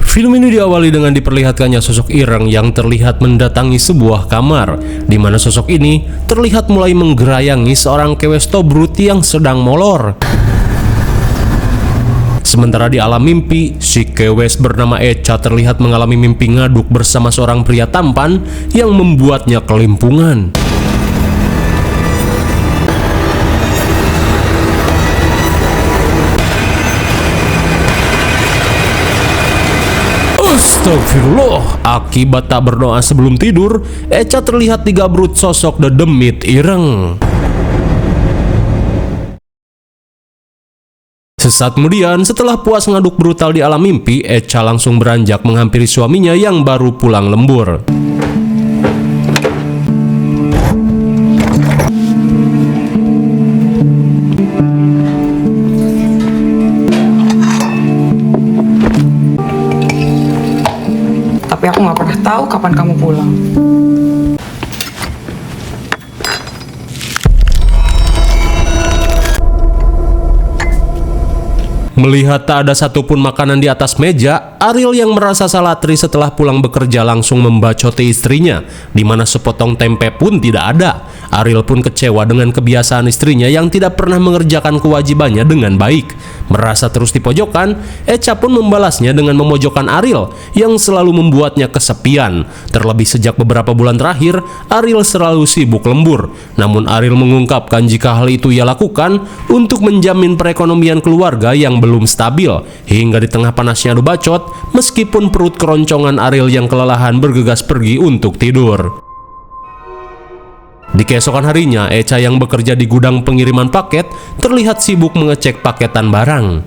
Film ini diawali dengan diperlihatkannya sosok Ireng yang terlihat mendatangi sebuah kamar, di mana sosok ini terlihat mulai menggerayangi seorang kewes tobrut yang sedang molor. Sementara di alam mimpi, si kewes bernama Echa terlihat mengalami mimpi ngaduk bersama seorang pria tampan yang membuatnya kelimpungan. Astagfirullah, akibat tak berdoa sebelum tidur, Echa terlihat digabrut sosok The Demit Ireng. Sesaat kemudian, setelah puas ngaduk brutal di alam mimpi, Echa langsung beranjak menghampiri suaminya yang baru pulang lembur. Tapi aku nggak pernah tahu kapan kamu pulang. Melihat tak ada satupun makanan di atas meja, Ariel yang merasa salatri setelah pulang bekerja langsung membacoti istrinya, di mana sepotong tempe pun tidak ada. Ariel pun kecewa dengan kebiasaan istrinya yang tidak pernah mengerjakan kewajibannya dengan baik. Merasa terus dipojokkan, Echa pun membalasnya dengan memojokkan Ariel yang selalu membuatnya kesepian. Terlebih sejak beberapa bulan terakhir, Ariel selalu sibuk lembur. Namun Ariel mengungkapkan jika hal itu ia lakukan untuk menjamin perekonomian keluarga yang belum stabil. Hingga di tengah panasnya adu bacot, meskipun perut keroncongan Ariel yang kelelahan bergegas pergi untuk tidur. Di keesokan harinya, Echa yang bekerja di gudang pengiriman paket terlihat sibuk mengecek paketan barang.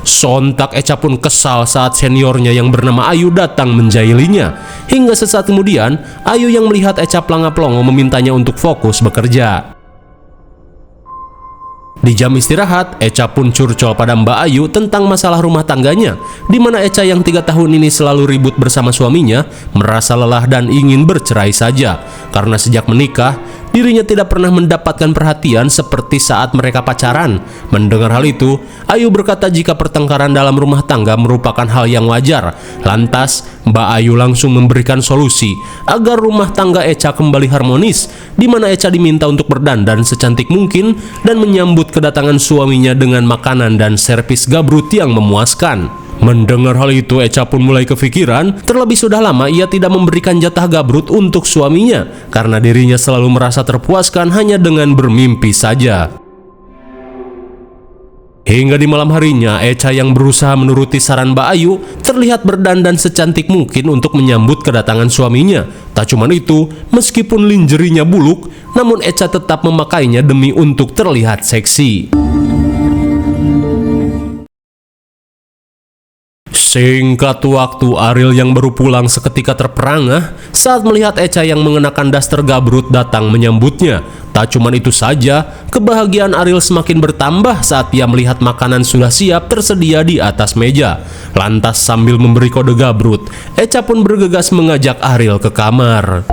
Sontak Echa pun kesal saat seniornya yang bernama Ayu datang menjailinya. Hingga sesaat kemudian, Ayu yang melihat Echa pelanga-pelongo memintanya untuk fokus bekerja. Di jam istirahat, Echa pun curcol pada Mbak Ayu tentang masalah rumah tangganya, di mana Echa yang 3 tahun ini selalu ribut bersama suaminya, merasa lelah dan ingin bercerai saja. Karena sejak menikah, dirinya tidak pernah mendapatkan perhatian seperti saat mereka pacaran. Mendengar hal itu, Ayu berkata jika pertengkaran dalam rumah tangga merupakan hal yang wajar. Lantas, Mbak Ayu langsung memberikan solusi agar rumah tangga Echa kembali harmonis, di mana Echa diminta untuk berdandan secantik mungkin dan menyambut kedatangan suaminya dengan makanan dan servis gabrut yang memuaskan. Mendengar hal itu, Echa pun mulai kepikiran, terlebih sudah lama ia tidak memberikan jatah gabrut untuk suaminya, karena dirinya selalu merasa terpuaskan hanya dengan bermimpi saja. Hingga di malam harinya, Echa yang berusaha menuruti saran Mbak Ayu terlihat berdandan secantik mungkin untuk menyambut kedatangan suaminya. Tak cuma itu, meskipun linjerinya buluk, namun Echa tetap memakainya demi untuk terlihat seksi. Singkat waktu, Ariel yang baru pulang seketika terperangah saat melihat Echa yang mengenakan daster gabrut datang menyambutnya. Tak cuma itu saja, kebahagiaan Ariel semakin bertambah saat ia melihat makanan sudah siap tersedia di atas meja. Lantas sambil memberi kode gabrut, Echa pun bergegas mengajak Ariel ke kamar.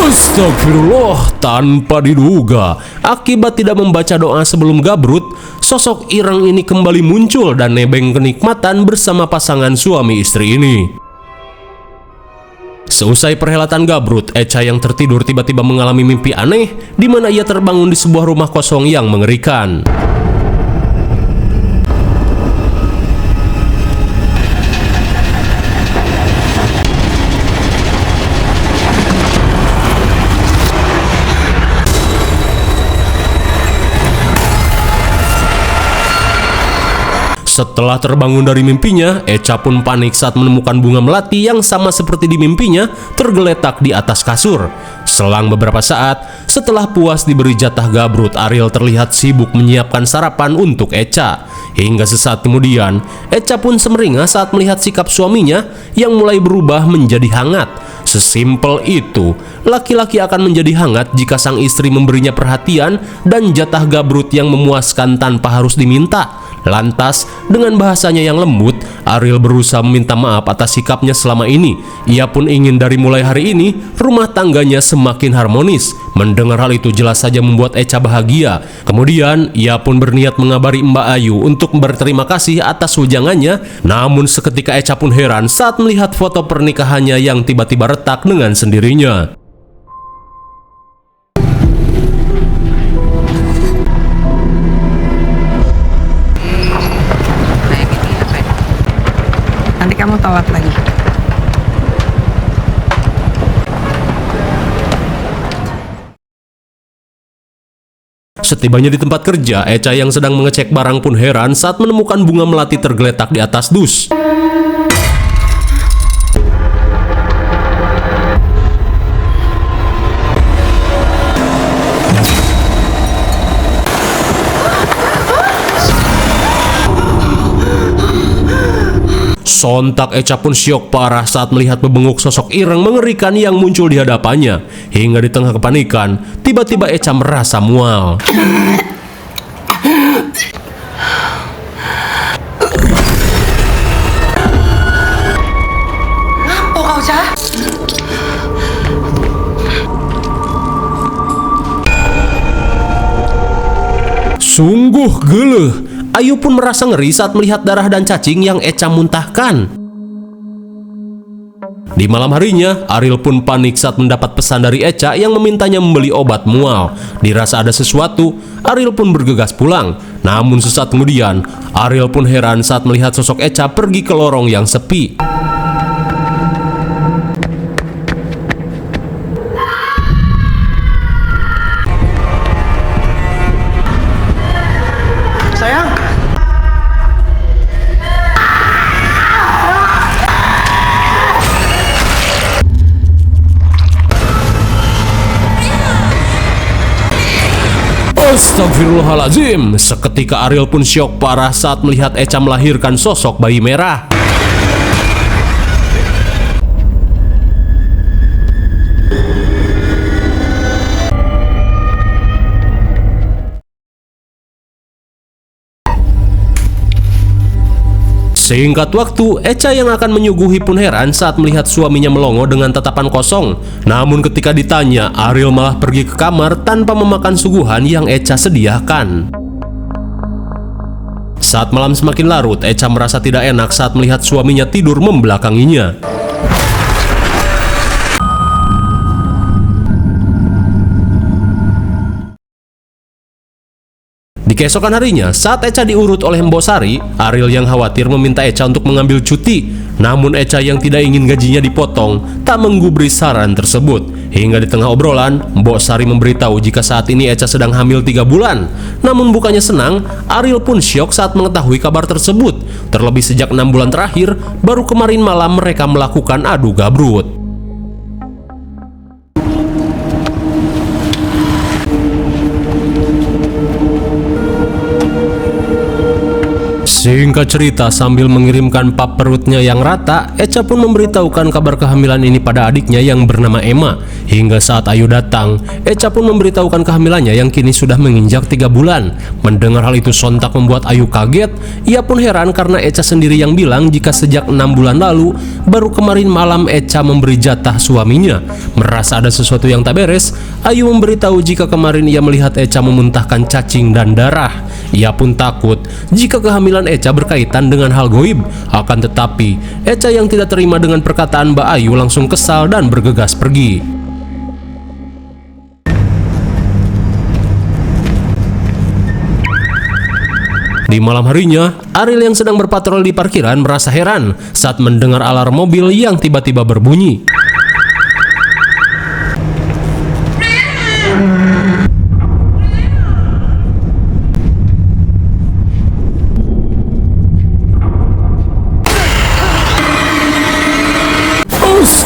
Astagfirullah, tanpa diduga, akibat tidak membaca doa sebelum gabrut, sosok Ireng ini kembali muncul dan nebeng kenikmatan bersama pasangan suami istri ini. Seusai perhelatan gabrut, Echa yang tertidur tiba-tiba mengalami mimpi aneh, di mana ia terbangun di sebuah rumah kosong yang mengerikan. Setelah terbangun dari mimpinya, Echa pun panik saat menemukan bunga melati yang sama seperti di mimpinya tergeletak di atas kasur. Selang beberapa saat, setelah puas diberi jatah gabrut, Ariel terlihat sibuk menyiapkan sarapan untuk Echa. Hingga sesaat kemudian, Echa pun semeringah saat melihat sikap suaminya yang mulai berubah menjadi hangat. Sesimpel itu, laki-laki akan menjadi hangat jika sang istri memberinya perhatian dan jatah gabrut yang memuaskan tanpa harus diminta. Lantas, dengan bahasanya yang lembut, Ariel berusaha meminta maaf atas sikapnya selama ini. Ia pun ingin dari mulai hari ini, rumah tangganya semakin harmonis. Mendengar hal itu jelas saja membuat Echa bahagia. Kemudian, ia pun berniat mengabari Mbak Ayu untuk berterima kasih atas wejangannya. Namun seketika Echa pun heran saat melihat foto pernikahannya yang tiba-tiba retak dengan sendirinya. Nanti kamu telat lagi. Setibanya di tempat kerja, Echa yang sedang mengecek barang pun heran saat menemukan bunga melati tergeletak di atas dus. Sontak Echa pun syok parah saat melihat bebenguk sosok ireng mengerikan yang muncul di hadapannya. Hingga di tengah kepanikan, tiba-tiba Echa merasa mual. Oh, kau Cah? Sungguh geleh. Ayu pun merasa ngeri saat melihat darah dan cacing yang Echa muntahkan. Di malam harinya, Ariel pun panik saat mendapat pesan dari Echa yang memintanya membeli obat mual. Dirasa ada sesuatu, Ariel pun bergegas pulang. Namun sesaat kemudian, Ariel pun heran saat melihat sosok Echa pergi ke lorong yang sepi. Sayang. Astagfirullahaladzim. Seketika Ariel pun syok parah saat melihat Echa melahirkan sosok bayi merah. Singkat waktu, Echa yang akan menyuguhi pun heran saat melihat suaminya melongo dengan tatapan kosong. Namun ketika ditanya, Ariel malah pergi ke kamar tanpa memakan suguhan yang Echa sediakan. Saat malam semakin larut, Echa merasa tidak enak saat melihat suaminya tidur membelakanginya. Di keesokan harinya, saat Echa diurut oleh Mbok Sari, Ariel yang khawatir meminta Echa untuk mengambil cuti. Namun Echa yang tidak ingin gajinya dipotong, tak menggubris saran tersebut. Hingga di tengah obrolan, Mbok Sari memberitahu jika saat ini Echa sedang hamil 3 bulan. Namun bukannya senang, Ariel pun syok saat mengetahui kabar tersebut. Terlebih sejak 6 bulan terakhir, baru kemarin malam mereka melakukan adu gabrut. Singkat cerita, sambil mengirimkan pap perutnya yang rata, Echa pun memberitahukan kabar kehamilan ini pada adiknya yang bernama Emma. Hingga saat Ayu datang, Echa pun memberitahukan kehamilannya yang kini sudah menginjak 3 bulan. Mendengar hal itu sontak membuat Ayu kaget. Ia pun heran karena Echa sendiri yang bilang jika sejak 6 bulan lalu, baru kemarin malam Echa memberi jatah suaminya. Merasa ada sesuatu yang tak beres, Ayu memberitahu jika kemarin ia melihat Echa memuntahkan cacing dan darah. Ia pun takut jika kehamilan Echa berkaitan dengan hal goib. Akan tetapi, Echa yang tidak terima dengan perkataan Mbak Ayu langsung kesal dan bergegas pergi. Di malam harinya, Ariel yang sedang berpatroli di parkiran merasa heran saat mendengar alarm mobil yang tiba-tiba berbunyi.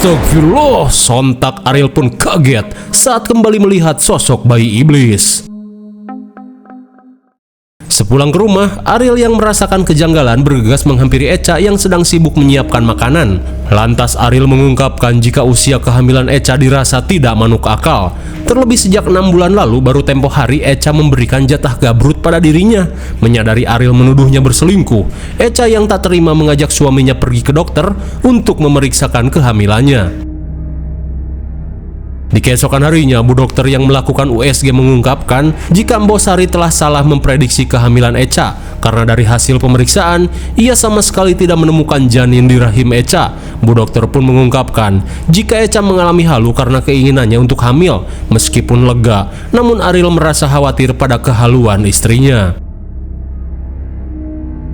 Astagfirullah, sontak Ariel pun kaget saat kembali melihat sosok bayi iblis. Sepulang ke rumah, Ariel yang merasakan kejanggalan bergegas menghampiri Echa yang sedang sibuk menyiapkan makanan. Lantas Ariel mengungkapkan jika usia kehamilan Echa dirasa tidak manuk akal. Terlebih sejak 6 bulan lalu baru tempo hari Echa memberikan jatah gabrut pada dirinya. Menyadari Ariel menuduhnya berselingkuh, Echa yang tak terima mengajak suaminya pergi ke dokter untuk memeriksakan kehamilannya. Di keesokan harinya, Bu Dokter yang melakukan USG mengungkapkan jika Mbok Sari telah salah memprediksi kehamilan Echa karena dari hasil pemeriksaan, ia sama sekali tidak menemukan janin di rahim Echa. Bu Dokter pun mengungkapkan jika Echa mengalami halu karena keinginannya untuk hamil. Meskipun lega, namun Ariel merasa khawatir pada kehaluan istrinya.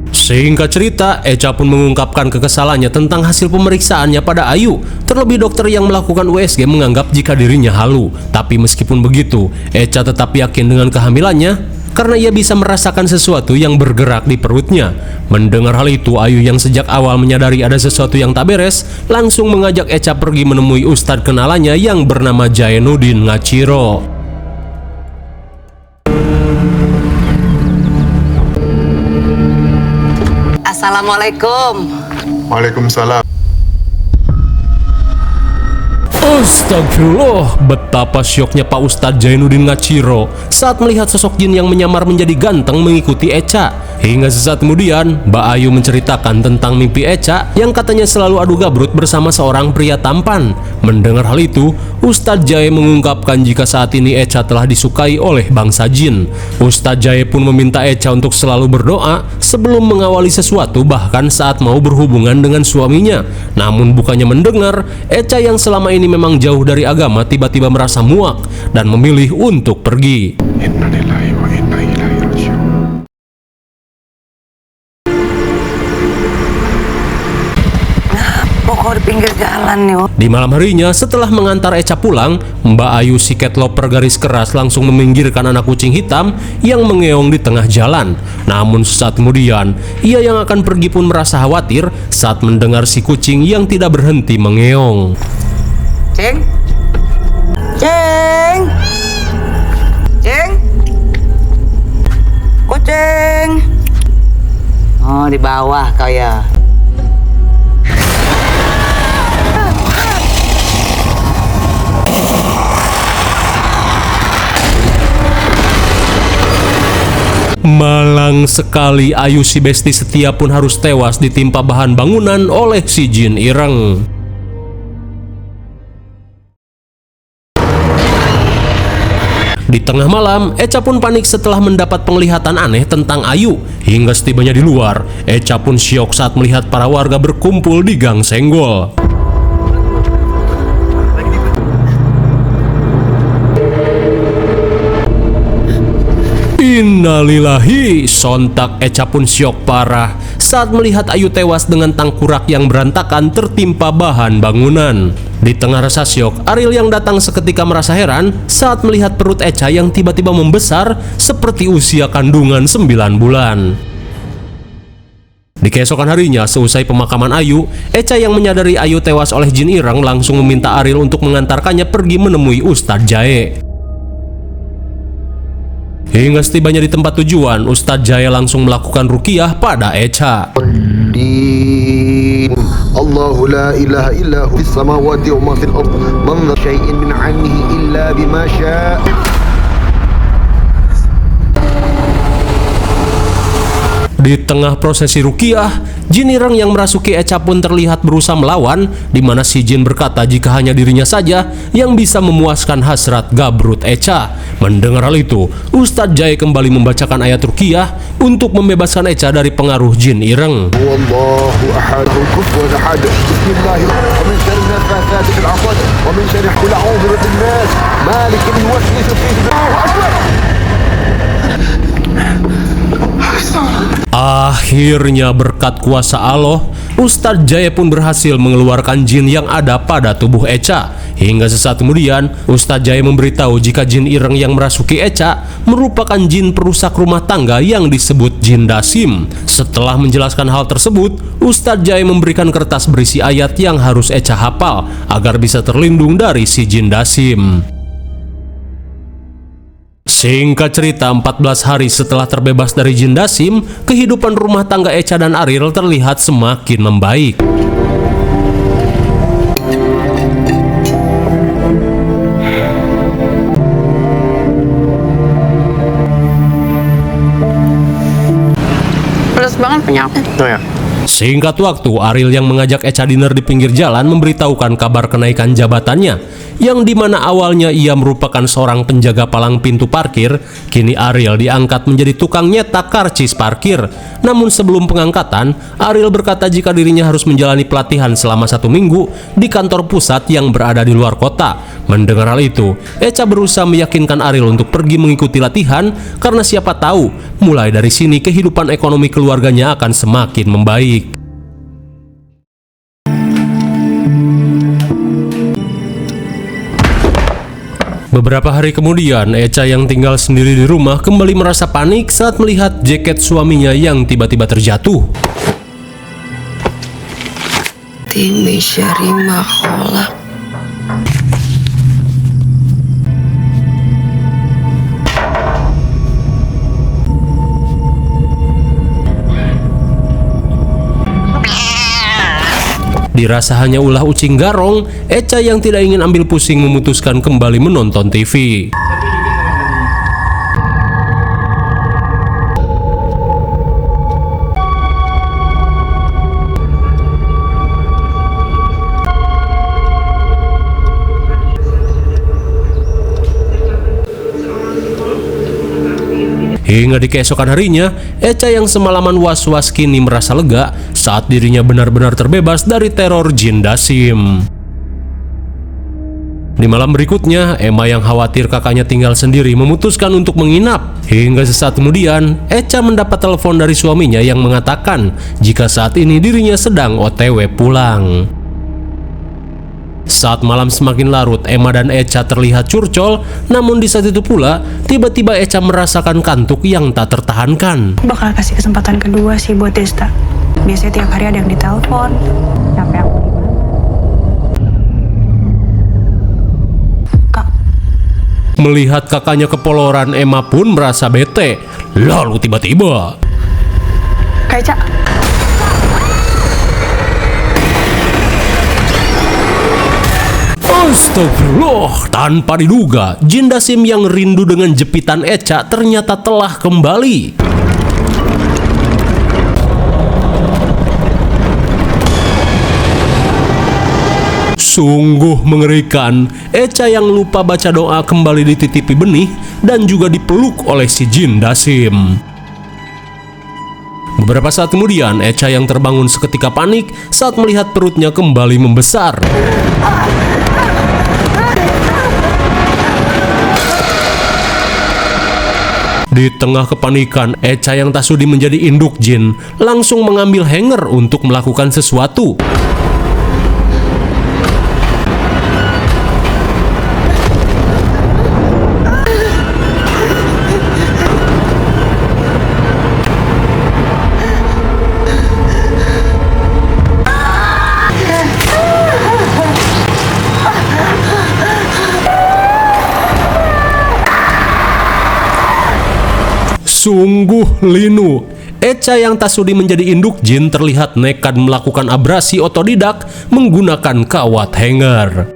Singkat cerita, Echa pun mengungkapkan kekesalannya tentang hasil pemeriksaannya pada Ayu. Terlebih dokter yang melakukan USG menganggap jika dirinya halu. Tapi meskipun begitu, Echa tetap yakin dengan kehamilannya karena ia bisa merasakan sesuatu yang bergerak di perutnya. Mendengar hal itu, Ayu yang sejak awal menyadari ada sesuatu yang tak beres, langsung mengajak Echa pergi menemui ustadz kenalannya yang bernama Jainuddin Ngaciro. Assalamualaikum. Waalaikumsalam. Astagfirullah, betapa syoknya Pak Ustadz Jainuddin Ngaciro saat melihat sosok jin yang menyamar menjadi ganteng mengikuti Echa. Hingga sesaat kemudian, Mbak Ayu menceritakan tentang mimpi Echa yang katanya selalu adu gabrut bersama seorang pria tampan. Mendengar hal itu, Ustadz Jai mengungkapkan jika saat ini Echa telah disukai oleh bangsa jin. Ustadz Jai pun meminta Echa untuk selalu berdoa sebelum mengawali sesuatu, bahkan saat mau berhubungan dengan suaminya. Namun bukannya mendengar, Echa yang selama ini memang jauh dari agama tiba-tiba merasa muak dan memilih untuk pergi. Innalillahi wa inna ilaihi raji'un. Pokok di pinggir jalan nih. Di malam harinya, setelah mengantar Echa pulang, Mbak Ayu si cat lover garis keras langsung meminggirkan anak kucing hitam yang mengeong di tengah jalan. Namun sesaat kemudian, ia yang akan pergi pun merasa khawatir saat mendengar si kucing yang tidak berhenti mengeong. Ceng, ceng, ceng, kucing. Oh, di bawah kau ya. Malang sekali, Ayu si besti setia pun harus tewas ditimpa bahan bangunan oleh si jin ireng. Di tengah malam, Echa pun panik setelah mendapat penglihatan aneh tentang Ayu. Hingga setibanya di luar, Echa pun syok saat melihat para warga berkumpul di Gang Senggol. Innalillahi, sontak Echa pun syok parah saat melihat Ayu tewas dengan tangkurak yang berantakan tertimpa bahan bangunan. Di tengah rasa syok, Ariel yang datang seketika merasa heran saat melihat perut Echa yang tiba-tiba membesar seperti usia kandungan 9 bulan. Di keesokan harinya, seusai pemakaman Ayu, Echa yang menyadari Ayu tewas oleh jin ireng langsung meminta Ariel untuk mengantarkannya pergi menemui Ustadz Jae. Hingga setibanya di tempat tujuan, Ustadz Jaya langsung melakukan ruqyah pada Echa. Allahu la ilaha illahu fis samawati wa ma fil ard man syai'in min 'ilmihi illa bima syaa'. Di tengah prosesi ruqyah, jin ireng yang merasuki Echa pun terlihat berusaha melawan, di mana si jin berkata jika hanya dirinya saja yang bisa memuaskan hasrat gabrut Echa. Mendengar hal itu, Ustadz Jai kembali membacakan ayat ruqyah untuk membebaskan Echa dari pengaruh jin ireng. Wallahu ahad kufuwan ahad. Bismillahirrahmanirrahim. Wa min syarri nafathati fil 'uqad wa min syarri qul a'udzu birabbin nas malikin yuwaswisu fi sudur. Akhirnya berkat kuasa Allah, Ustadz Jaya pun berhasil mengeluarkan jin yang ada pada tubuh Echa. Hingga sesaat kemudian, Ustadz Jaya memberitahu jika jin ireng yang merasuki Echa merupakan jin perusak rumah tangga yang disebut jin Dasim. Setelah menjelaskan hal tersebut, Ustadz Jaya memberikan kertas berisi ayat yang harus Echa hafal agar bisa terlindung dari si jin Dasim. Singkat cerita, 14 hari setelah terbebas dari jin Dasim, kehidupan rumah tangga Echa dan Ariel terlihat semakin membaik. Pedas banget punya aku. Oh ya. Singkat waktu, Ariel yang mengajak Echa dinner di pinggir jalan memberitahukan kabar kenaikan jabatannya, yang dimana awalnya ia merupakan seorang penjaga palang pintu parkir. Kini Ariel diangkat menjadi tukang nyetak karcis parkir. Namun sebelum pengangkatan, Ariel berkata jika dirinya harus menjalani pelatihan selama 1 minggu di kantor pusat yang berada di luar kota. Mendengar hal itu, Echa berusaha meyakinkan Ariel untuk pergi mengikuti latihan karena siapa tahu mulai dari sini kehidupan ekonomi keluarganya akan semakin membaik. Beberapa hari kemudian, Echa yang tinggal sendiri di rumah kembali merasa panik saat melihat jaket suaminya yang tiba-tiba terjatuh. Timi syari makhola. Dirasa hanya ulah ucing garong, Echa yang tidak ingin ambil pusing memutuskan kembali menonton TV. Hingga di keesokan harinya, Echa yang semalaman was-was kini merasa lega saat dirinya benar-benar terbebas dari teror jin Dasim. Di malam berikutnya, Emma yang khawatir kakaknya tinggal sendiri memutuskan untuk menginap. Hingga sesaat kemudian, Echa mendapat telepon dari suaminya yang mengatakan jika saat ini dirinya sedang OTW pulang. Saat malam semakin larut, Emma dan Echa terlihat curcol, namun di saat itu pula, tiba-tiba Echa merasakan kantuk yang tak tertahankan. Bakal kasih kesempatan kedua sih buat Desta. Biasanya tiap hari ada yang ditelepon. Capek aku gimana? Kak, Melihat kakaknya kepoloran, Emma pun merasa bete. Lalu tiba-tiba, Kak Eca, astagfirullah, tanpa diduga, jin Dasim yang rindu dengan jepitan Echa ternyata telah kembali. Sungguh mengerikan, Echa yang lupa baca doa kembali dititipi benih dan juga dipeluk oleh si jin Dasim. Beberapa saat kemudian, Echa yang terbangun seketika panik saat melihat perutnya kembali membesar. Di tengah kepanikan, Echa yang tak sudi menjadi induk jin langsung mengambil hanger untuk melakukan sesuatu. Sungguh linu, Echa yang tak sudi menjadi induk jin terlihat nekat melakukan abrasi otodidak menggunakan kawat hanger.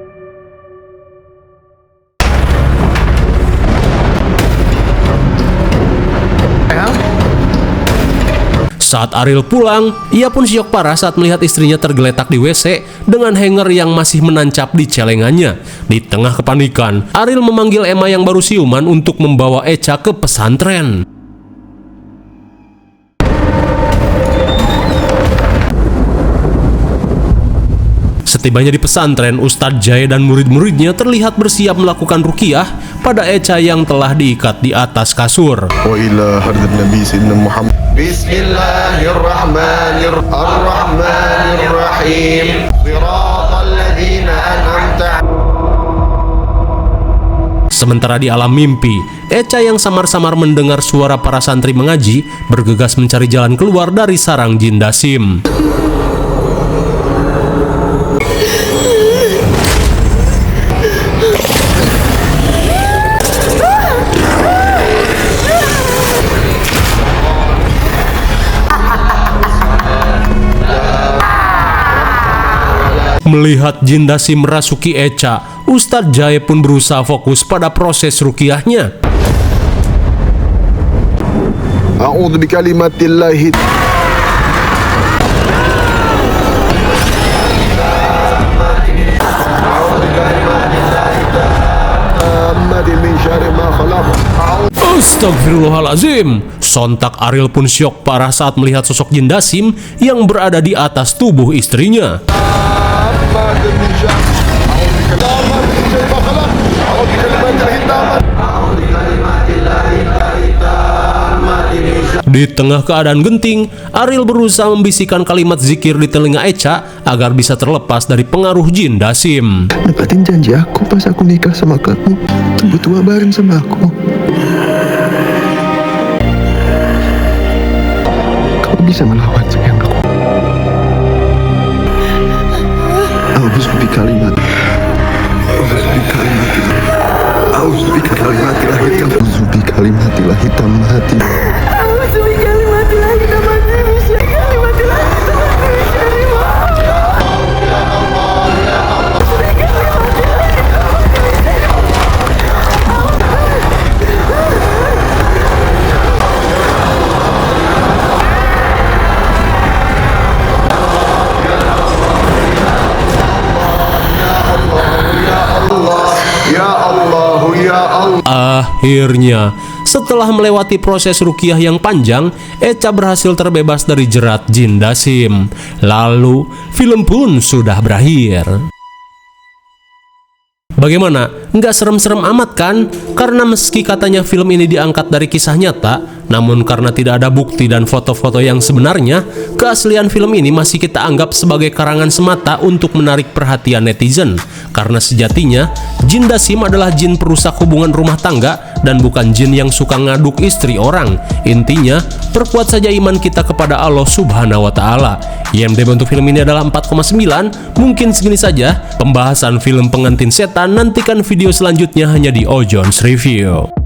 Saat Ariel pulang, ia pun syok parah saat melihat istrinya tergeletak di WC dengan hanger yang masih menancap di celengannya. Di tengah kepanikan, Ariel memanggil Emma yang baru siuman untuk membawa Echa ke pesantren. Setibanya di pesantren, Ustadz Jaya dan murid-muridnya terlihat bersiap melakukan ruqyah pada Echa yang telah diikat di atas kasur. Wa ila hadratin Nabi Sayyidina Muhammad. Bismillahirrahmanirrahim. Shiratal ladzina an'amta Sementara di alam mimpi, Echa yang samar-samar mendengar suara para santri mengaji bergegas mencari jalan keluar dari sarang jin Dasim. Melihat jin Dasim merasuki Echa, Ustadz Jaya pun berusaha fokus pada proses ruqyahnya. A'udzu bikalimatillahi min syarri ma khalaq. Astagfirullahalazim. Sontak Ariel pun syok parah saat melihat sosok jin Dasim yang berada di atas tubuh istrinya. Di tengah keadaan genting, Ariel berusaha membisikkan kalimat zikir di telinga Echa agar bisa terlepas dari pengaruh jin Dasim. Nepatin janji aku pas aku nikah sama kamu, tunggu tua bareng sama aku. Kamu bisa melawan sayang aku. A'udzu bikalimat. A'udzu bikalimatil hitamati. Akhirnya, setelah melewati proses ruqyah yang panjang, Echa berhasil terbebas dari jerat jin Dasim. Lalu, film pun sudah berakhir. Bagaimana? Nggak serem-serem amat kan? Karena meski katanya film ini diangkat dari kisah nyata, namun karena tidak ada bukti dan foto-foto yang sebenarnya, keaslian film ini masih kita anggap sebagai karangan semata untuk menarik perhatian netizen. Karena sejatinya, jin Dasim adalah jin perusak hubungan rumah tangga dan bukan jin yang suka ngaduk istri orang. Intinya, perkuat saja iman kita kepada Allah Subhanahu wa Ta'ala. IMDb untuk film ini adalah 4,9. Mungkin segini saja pembahasan film Pengantin Setan. Nantikan video selanjutnya hanya di Ojon's Review.